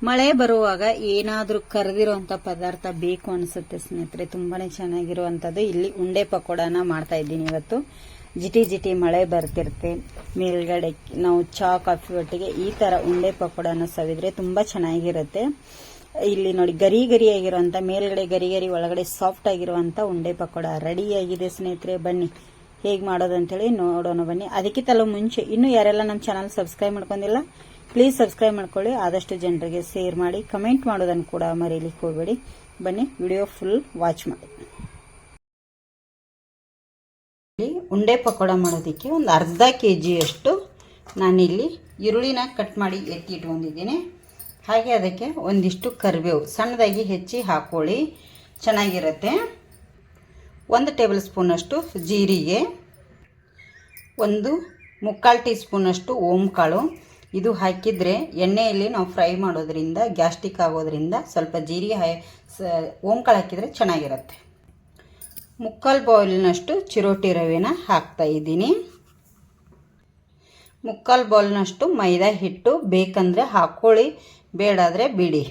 ಮಳೆ ಬರುವಾಗ ಏನಾದರೂ ಕರೆದಿರುವಂಥ ಪದಾರ್ಥ ಬೇಕು ಅನಿಸುತ್ತೆ ಸ್ನೇಹಿತರೆ. ತುಂಬಾನೇ ಚೆನ್ನಾಗಿರುವಂಥದ್ದು. ಇಲ್ಲಿ ಉಂಡೆ ಪಕೋಡಾನ ಮಾಡ್ತಾ ಇದ್ದೀನಿ ಇವತ್ತು. ಜಿಟಿ ಜಿಟಿ ಮಳೆ ಬರ್ತಿರುತ್ತೆ, ಮೇಲ್ಗಡೆ ನಾವು ಚಾ ಕಾಫಿ ಒಟ್ಟಿಗೆ ಈ ತರ ಉಂಡೆ ಪಕೋಡಾನ ಸವಿದ್ರೆ ತುಂಬಾ ಚೆನ್ನಾಗಿರುತ್ತೆ. ಇಲ್ಲಿ ನೋಡಿ ಗರಿ ಗರಿಯಾಗಿರುವಂತ, ಮೇಲ್ಗಡೆ ಗರಿ ಗರಿ ಒಳಗಡೆ ಸಾಫ್ಟ್ ಆಗಿರುವಂತ ಉಂಡೆ ಪಕೋಡ ರೆಡಿ ಆಗಿದೆ ಸ್ನೇಹಿತರೆ. ಬನ್ನಿ ಹೇಗೆ ಮಾಡೋದಂತೇಳಿ ನೋಡೋಣ ಬನ್ನಿ. ಅದಕ್ಕಿಂತಲೂ ಮುಂಚೆ ಇನ್ನೂ ಯಾರೆಲ್ಲ ನಮ್ಮ ಚಾನಲ್ ಸಬ್ಸ್ಕ್ರೈಬ್ ಮಾಡ್ಕೊಂಡಿಲ್ಲ ಪ್ಲೀಸ್ ಸಬ್ಸ್ಕ್ರೈಬ್ ಮಾಡ್ಕೊಳ್ಳಿ. ಆದಷ್ಟು ಜನರಿಗೆ ಶೇರ್ ಮಾಡಿ, ಕಮೆಂಟ್ ಮಾಡೋದನ್ನು ಕೂಡ ಮರೀಲಿಕ್ಕೆ ಹೋಗಬೇಡಿ. ಬನ್ನಿ ವಿಡಿಯೋ ಫುಲ್ ವಾಚ್ ಮಾಡಿ. ಉಂಡೆ ಪಕೋಡ ಮಾಡೋದಕ್ಕೆ ಒಂದು ಅರ್ಧ ಕೆಜಿಯಷ್ಟು ನಾನಿಲ್ಲಿ ಈರುಳ್ಳಿನ ಕಟ್ ಮಾಡಿ ಎತ್ತಿ ಇಟ್ಕೊಂಡಿದ್ದೀನಿ. ಹಾಗೆ ಅದಕ್ಕೆ ಒಂದಿಷ್ಟು ಕರಿಬೇವು ಸಣ್ಣದಾಗಿ ಹೆಚ್ಚಿ ಹಾಕೊಳ್ಳಿ, ಚೆನ್ನಾಗಿರುತ್ತೆ. 1 ಟೇಬಲ್ ಸ್ಪೂನಷ್ಟು ಜೀರಿಗೆ, 1/4 ಟೀ ಸ್ಪೂನಷ್ಟು ಓಂಕಾಳು. ಇದು ಹಾಕಿದರೆ ಎಣ್ಣೆಯಲ್ಲಿ ನಾವು ಫ್ರೈ ಮಾಡೋದ್ರಿಂದ ಗ್ಯಾಸ್ಟ್ರಿಕ್ ಆಗೋದ್ರಿಂದ ಸ್ವಲ್ಪ ಜೀರಿಗೆ ಓಂಕಾಳು ಹಾಕಿದರೆ ಚೆನ್ನಾಗಿರುತ್ತೆ. 3/4 ಬೌಲ್ನಷ್ಟು ಚಿರೋಟಿ ರವೆನ ಹಾಕ್ತಾ ಇದ್ದೀನಿ. 3/4 ಬೌಲ್ನಷ್ಟು ಮೈದಾ ಹಿಟ್ಟು ಬೇಕಂದರೆ ಹಾಕ್ಕೊಳ್ಳಿ, ಬೇಡಾದರೆ ಬಿಡಿ.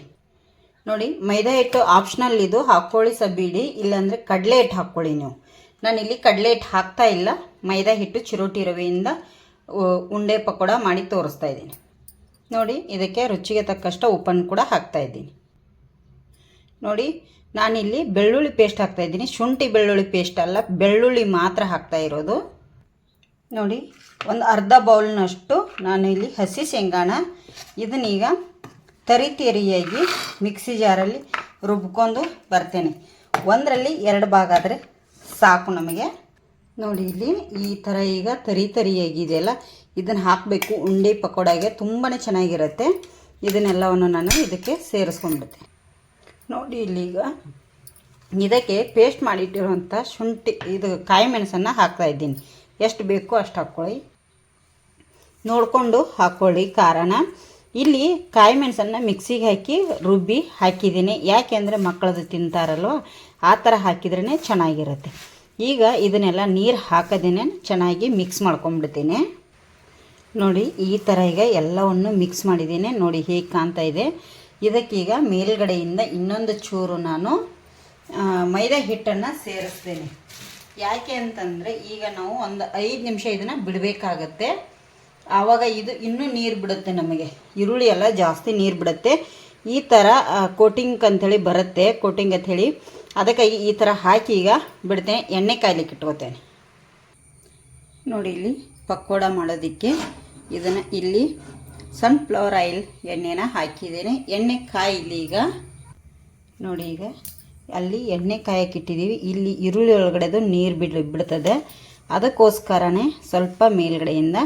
ನೋಡಿ ಮೈದಾ ಹಿಟ್ಟು ಆಪ್ಷನಲ್, ಇದು ಹಾಕ್ಕೊಳ್ಳಿ ಸಹ ಬಿಡಿ, ಇಲ್ಲಾಂದರೆ ಕಡಲೆ ಹಿಟ್ಟು ಹಾಕ್ಕೊಳ್ಳಿ ನೀವು. ನಾನಿಲ್ಲಿ ಕಡಲೆ ಹಿಟ್ಟು ಹಾಕ್ತಾ ಇಲ್ಲ, ಮೈದಾ ಹಿಟ್ಟು ಚಿರೋಟಿ ರವೆಯಿಂದ ಉಂಡೆ ಪಕೋಡ ಮಾಡಿ ತೋರಿಸ್ತಾ ಇದ್ದೀನಿ. ನೋಡಿ ಇದಕ್ಕೆ ರುಚಿಗೆ ತಕ್ಕಷ್ಟು ಉಪ್ಪನ್ನು ಕೂಡ ಹಾಕ್ತಾ ಇದ್ದೀನಿ. ನೋಡಿ ನಾನಿಲ್ಲಿ ಬೆಳ್ಳುಳ್ಳಿ ಪೇಸ್ಟ್ ಹಾಕ್ತಾ ಇದ್ದೀನಿ. ಶುಂಠಿ ಬೆಳ್ಳುಳ್ಳಿ ಪೇಸ್ಟ್ ಅಲ್ಲ, ಬೆಳ್ಳುಳ್ಳಿ ಮಾತ್ರ ಹಾಕ್ತಾ ಇರೋದು. ನೋಡಿ ಒಂದು ಅರ್ಧ ಬೌಲ್ನಷ್ಟು ನಾನು ಇಲ್ಲಿ ಹಸಿ ಶೇಂಗಾನ ಇದನ್ನೀಗ ತರಿಯಾಗಿ ಮಿಕ್ಸಿ ಜಾರಲ್ಲಿ ರುಬ್ಕೊಂಡು ಬರ್ತೇನೆ. 1ರಲ್ಲಿ 2 ಭಾಗ ಆದರೆ ಸಾಕು ನಮಗೆ. ನೋಡಿ ಇಲ್ಲಿ ಈ ಥರ ಈಗ ತರಿಯಾಗಿದೆಯಲ್ಲ, ಇದನ್ನು ಹಾಕಬೇಕು ಉಂಡೆ ಪಕೋಡಾಗೆ, ತುಂಬಾ ಚೆನ್ನಾಗಿರುತ್ತೆ. ಇದನ್ನೆಲ್ಲವನ್ನು ನಾನು ಇದಕ್ಕೆ ಸೇರಿಸ್ಕೊಂಡ್ಬಿಡ್ತೇನೆ. ನೋಡಿ ಇಲ್ಲೀಗ ಇದಕ್ಕೆ ಪೇಸ್ಟ್ ಮಾಡಿಟ್ಟಿರುವಂಥ ಶುಂಠಿ ಇದು ಕಾಯಿ ಮೆಣಸನ್ನು ಹಾಕ್ತಾ ಇದ್ದೀನಿ. ಎಷ್ಟು ಬೇಕೋ ಅಷ್ಟು ಹಾಕ್ಕೊಳ್ಳಿ, ನೋಡಿಕೊಂಡು ಹಾಕ್ಕೊಳ್ಳಿ ಖಾರನ. ಇಲ್ಲಿ ಕಾಯಿ ಮೆಣಸನ್ನು ಮಿಕ್ಸಿಗೆ ಹಾಕಿ ರುಬ್ಬಿ ಹಾಕಿದ್ದೀನಿ. ಯಾಕೆಂದರೆ ಮಕ್ಕಳದು ತಿಂತಾರಲ್ವ, ಆ ಥರ ಹಾಕಿದ್ರೇ ಚೆನ್ನಾಗಿರುತ್ತೆ. ಈಗ ಇದನ್ನೆಲ್ಲ ನೀರು ಹಾಕೋದೇನೆ ಚೆನ್ನಾಗಿ ಮಿಕ್ಸ್ ಮಾಡ್ಕೊಂಡ್ಬಿಡ್ತೀನಿ. ನೋಡಿ ಈ ಥರ ಈಗ ಎಲ್ಲವನ್ನು ಮಿಕ್ಸ್ ಮಾಡಿದ್ದೀನಿ. ನೋಡಿ ಹೇಗೆ ಕಾಣ್ತಾ ಇದೆ. ಇದಕ್ಕೀಗ ಮೇಲ್ಗಡೆಯಿಂದ ಇನ್ನೊಂದು ಚೂರು ನಾನು ಮೈದಾ ಹಿಟ್ಟನ್ನು ಸೇರಿಸ್ತೇನೆ. ಯಾಕೆ ಅಂತಂದರೆ ಈಗ ನಾವು ಒಂದು 5 ನಿಮಿಷ ಇದನ್ನು ಬಿಡಬೇಕಾಗತ್ತೆ. ಆವಾಗ ಇದು ಇನ್ನೂ ನೀರು ಬಿಡುತ್ತೆ, ನಮಗೆ ಈರುಳ್ಳಿ ಎಲ್ಲ ಜಾಸ್ತಿ ನೀರು ಬಿಡುತ್ತೆ. ಈ ಥರ ಕೋಟಿಂಗ್ ಅಂಥೇಳಿ ಬರುತ್ತೆ, ಕೋಟಿಂಗ್ ಅಂಥೇಳಿ, ಅದಕ್ಕಾಗಿ ಈ ಥರ ಹಾಕಿ ಈಗ ಬಿಡ್ತೇನೆ. ಎಣ್ಣೆ ಕಾಯ್ಲಿಕ್ಕೆ ಇಟ್ಕೋತೇನೆ. ನೋಡಿ ಇಲ್ಲಿ ಪಕೋಡ ಮಾಡೋದಕ್ಕೆ ಇದನ್ನು ಇಲ್ಲಿ ಸನ್ಫ್ಲವರ್ ಆಯಿಲ್ ಎಣ್ಣೆನ ಹಾಕಿದ್ದೇನೆ. ಎಣ್ಣೆ ಕಾಯಿಲಿ ಈಗ. ನೋಡಿ ಈಗ ಅಲ್ಲಿ ಎಣ್ಣೆ ಕಾಯಕ್ಕೆ ಇಟ್ಟಿದ್ದೀವಿ. ಇಲ್ಲಿ ಈರುಳ್ಳಿ ಒಳಗಡೆದು ನೀರು ಬಿಡ್ತದೆ, ಅದಕ್ಕೋಸ್ಕರನೇ ಸ್ವಲ್ಪ ಮೇಲ್ಗಡೆಯಿಂದ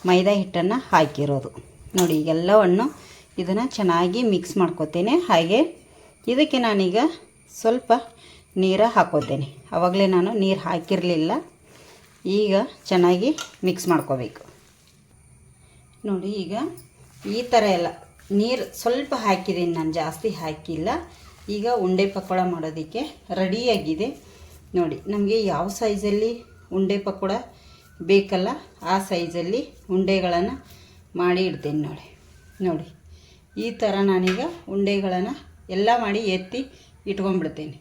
ಮೈದಾ ಹಿಟ್ಟನ್ನು ಹಾಕಿರೋದು. ನೋಡಿ ಎಲ್ಲವನ್ನು ಇದನ್ನು ಚೆನ್ನಾಗಿ ಮಿಕ್ಸ್ ಮಾಡ್ಕೋತೇನೆ. ಹಾಗೆ ಇದಕ್ಕೆ ನಾನೀಗ ಸ್ವಲ್ಪ ನೀರು ಹಾಕೋತೇನೆ. ಆವಾಗಲೇ ನಾನು ನೀರು ಹಾಕಿರಲಿಲ್ಲ. ಈಗ ಚೆನ್ನಾಗಿ ಮಿಕ್ಸ್ ಮಾಡ್ಕೋಬೇಕು. ನೋಡಿ ಈಗ ಈ ಥರ ಎಲ್ಲ ನೀರು ಸ್ವಲ್ಪ ಹಾಕಿದ್ದೀನಿ, ನಾನು ಜಾಸ್ತಿ ಹಾಕಿಲ್ಲ. ಈಗ ಉಂಡೆ ಪಕೋಡ ಮಾಡೋದಕ್ಕೆ ರೆಡಿಯಾಗಿದೆ. ನೋಡಿ ನಮಗೆ ಯಾವ ಸೈಜಲ್ಲಿ ಉಂಡೆ ಪಕೋಡ ಬೇಕಲ್ಲ ಆ ಸೈಜಲ್ಲಿ ಉಂಡೆಗಳನ್ನು ಮಾಡಿ ಇಡ್ತೇನೆ. ನೋಡಿ ನೋಡಿ ಈ ಥರ ನಾನೀಗ ಉಂಡೆಗಳನ್ನು ಎಲ್ಲ ಮಾಡಿ ಎತ್ತಿ ಇಟ್ಕೊಂಡ್ಬಿಡ್ತೇನೆ.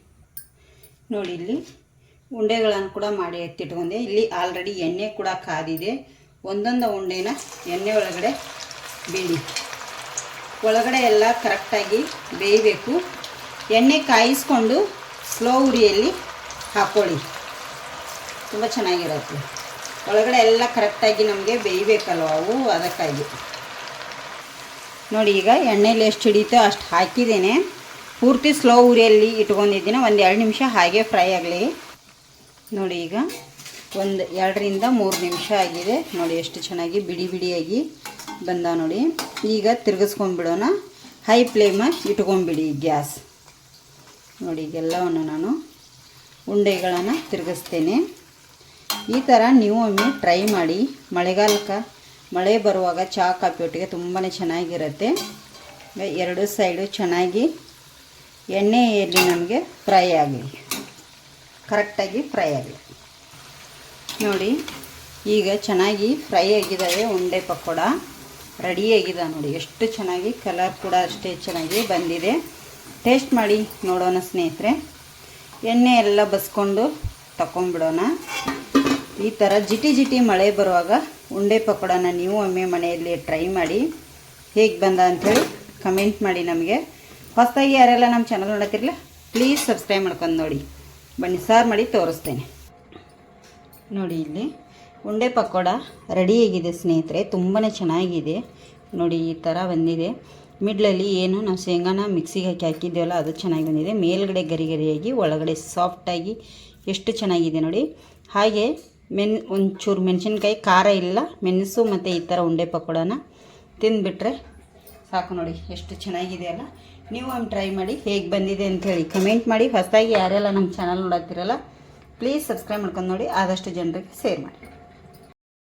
ನೋಡಿ ಇಲ್ಲಿ ಉಂಡೆಗಳನ್ನು ಕೂಡ ಮಾಡಿ ಎತ್ತಿಟ್ಕೊಂಡೆ. ಇಲ್ಲಿ ಆಲ್ರೆಡಿ ಎಣ್ಣೆ ಕೂಡ ಕಾದಿದೆ. ಒಂದೊಂದು ಉಂಡೆನ ಎಣ್ಣೆ ಒಳಗಡೆ ಬೇಡಿ, ಒಳಗಡೆ ಎಲ್ಲ ಕರೆಕ್ಟಾಗಿ ಬೇಯಬೇಕು. ಎಣ್ಣೆ ಕಾಯಿಸ್ಕೊಂಡು ಸ್ಲೋ ಉರಿಯಲ್ಲಿ ಹಾಕ್ಕೊಳ್ಳಿ, ತುಂಬ ಚೆನ್ನಾಗಿರುತ್ತೆ. ಒಳಗಡೆ ಎಲ್ಲ ಕರೆಕ್ಟಾಗಿ ನಮಗೆ ಬೇಯಬೇಕಲ್ವ ಅವು, ಅದಕ್ಕಾಗಿ. ನೋಡಿ ಈಗ ಎಣ್ಣೆಲಿ ಎಷ್ಟು ಹಿಡಿತೋ ಅಷ್ಟು ಹಾಕಿದ್ದೇನೆ. ಪೂರ್ತಿ ಸ್ಲೋ ಉರಿಯಲ್ಲಿ ಇಟ್ಕೊಂಡಿದ್ದೀನಿ. 1-2 ನಿಮಿಷ ಹಾಗೆ ಫ್ರೈ ಆಗಲಿ. ನೋಡಿ ಈಗ 2ರಿಂದ 3 ನಿಮಿಷ ಆಗಿದೆ. ನೋಡಿ ಎಷ್ಟು ಚೆನ್ನಾಗಿ ಬಿಡಿ ಬಿಡಿಯಾಗಿ ಬಂದ. ನೋಡಿ ಈಗ ತಿರುಗಿಸ್ಕೊಂಡ್ಬಿಡೋಣ. ಹೈ ಫ್ಲೇಮ್ ಇಟ್ಕೊಂಡ್ಬಿಡಿ ಗ್ಯಾಸ್. ನೋಡಿ ಈಗೆಲ್ಲವನ್ನು ನಾನು ಉಂಡೆಗಳನ್ನು ತಿರುಗಿಸ್ತೇನೆ. ಈ ಥರ ನೀವು ಒಮ್ಮೆ ಟ್ರೈ ಮಾಡಿ. ಮಳೆಗಾಲಕ್ಕೆ ಮಳೆ ಬರುವಾಗ ಚಹಾ ಕಾಫಿ ಒಟ್ಟಿಗೆ ತುಂಬಾ ಚೆನ್ನಾಗಿರುತ್ತೆ. 2 ಸೈಡು ಚೆನ್ನಾಗಿ ಎಣ್ಣೆಯಲ್ಲಿ ನಮಗೆ ಫ್ರೈ ಆಗಲಿ, ಕರೆಕ್ಟಾಗಿ ಫ್ರೈ ಆಗಲಿ. ನೋಡಿ ಈಗ ಚೆನ್ನಾಗಿ ಫ್ರೈ ಆಗಿದ್ದಾವೆ ಉಂಡೆ ಪಕೋಡ. ರೆಡಿಯಾಗಿದೆ ನೋಡಿ. ಎಷ್ಟು ಚೆನ್ನಾಗಿ ಕಲರ್ ಕೂಡ ಅಷ್ಟೇ ಚೆನ್ನಾಗಿ ಬಂದಿದೆ. ಟೇಸ್ಟ್ ಮಾಡಿ ನೋಡೋಣ ಸ್ನೇಹಿತರೆ. ಎಣ್ಣೆ ಎಲ್ಲ ಬಸ್ಕೊಂಡು ತಗೊಂಡ್ಬಿಡೋಣ. ಈ ಥರ ಜಿಟಿ ಮಳೆ ಬರುವಾಗ ಉಂಡೆ ಪಕೋಡನ ನೀವು ಒಮ್ಮೆ ಮನೆಯಲ್ಲಿ ಟ್ರೈ ಮಾಡಿ ಹೇಗೆ ಬಂದ ಅಂಥೇಳಿ ಕಮೆಂಟ್ ಮಾಡಿ. ನಮಗೆ ಹೊಸದಾಗಿ ಯಾರೆಲ್ಲ ನಮ್ಮ ಚಾನಲ್ ನೋಡತ್ತಿರಲಿಲ್ಲ ಪ್ಲೀಸ್ ಸಬ್ಸ್ಕ್ರೈಬ್ ಮಾಡ್ಕೊಂಡು ನೋಡಿ. ಬನ್ನಿ ಸಾರು ಮಾಡಿ ತೋರಿಸ್ತೇನೆ ನೋಡಿ. ಇಲ್ಲಿ ಉಂಡೆ ಪಕೋಡ ರೆಡಿಯಾಗಿದೆ ಸ್ನೇಹಿತರೆ. ತುಂಬಾ ಚೆನ್ನಾಗಿದೆ ನೋಡಿ. ಈ ಥರ ಬಂದಿದೆ. ಮಿಡ್ಲಲ್ಲಿ ಏನು ನಾವು ಶೇಂಗಾನ ಮಿಕ್ಸಿಗೆ ಹಾಕಿದ್ದೇವಲ್ಲ ಅದು ಚೆನ್ನಾಗಿ ಬಂದಿದೆ. ಮೇಲ್ಗಡೆ ಗರಿಯಾಗಿ ಒಳಗಡೆ ಸಾಫ್ಟಾಗಿ ಎಷ್ಟು ಚೆನ್ನಾಗಿದೆ ನೋಡಿ. ಹಾಗೆ ಒಂಚೂರು ಮೆಣಸಿನ್ಕಾಯಿ ಖಾರ ಇಲ್ಲ, ಮೆಣಸು ಮತ್ತು ಈ ಥರ ಉಂಡೆ ಪಕೋಡನ ತಿಂದುಬಿಟ್ರೆ ಸಾಕು ನೋಡಿ. ಎಷ್ಟು ಚೆನ್ನಾಗಿದೆ ಅಲ್ಲ. ನೀವು ಒಮ್ಮೆ ಟ್ರೈ ಮಾಡಿ ಹೇಗೆ ಬಂದಿದೆ ಅಂಥೇಳಿ ಕಮೆಂಟ್ ಮಾಡಿ. ಹೊಸದಾಗಿ ಯಾರೆಲ್ಲ ನಮ್ಮ ಚಾನಲ್ ನೋಡಾಕ್ತಿರಲ್ಲ ಪ್ಲೀಸ್ ಸಬ್ಸ್ಕ್ರೈಬ್ ಮಾಡ್ಕೊಂಡು ನೋಡಿ. ಆದಷ್ಟು ಜನರಿಗೆ ಶೇರ್ ಮಾಡಿ.